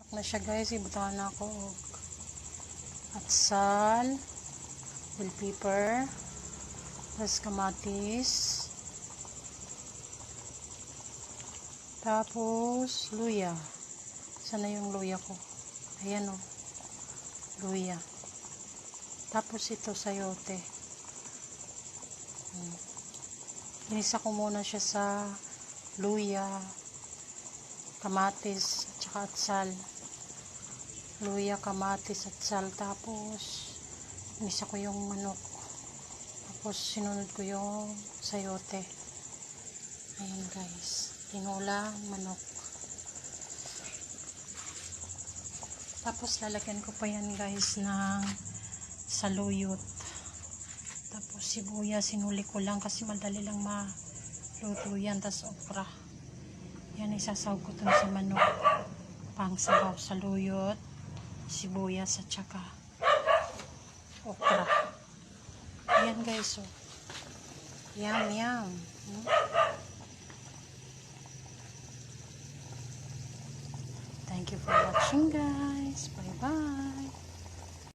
manok na siya guys. Ibutan na ako og atsal, bell pepper, tapos kamatis, tapos luya. Sana yung luya ko. Ayan o, luya. Tapos ito sayote. Inisa ko muna siya sa luya, kamatis, at saka atsal. Luya, kamatis, atsal. Tapos inisa ko yung manok. Tapos sinunod ko yung sayote. Ayan guys, tinula, manok. Tapos lalagyan ko pa yan guys ng saluyot. Tapos sibuyas, sinuli ko lang kasi madali lang maluto yan. Tapos okra. Yan, isasawag ko dun sa manok. Pangsabaw, saluyot, sibuyas, at saka okra. Ayan guys, oh. Yum, yum. Thank you for watching guys. Bye bye.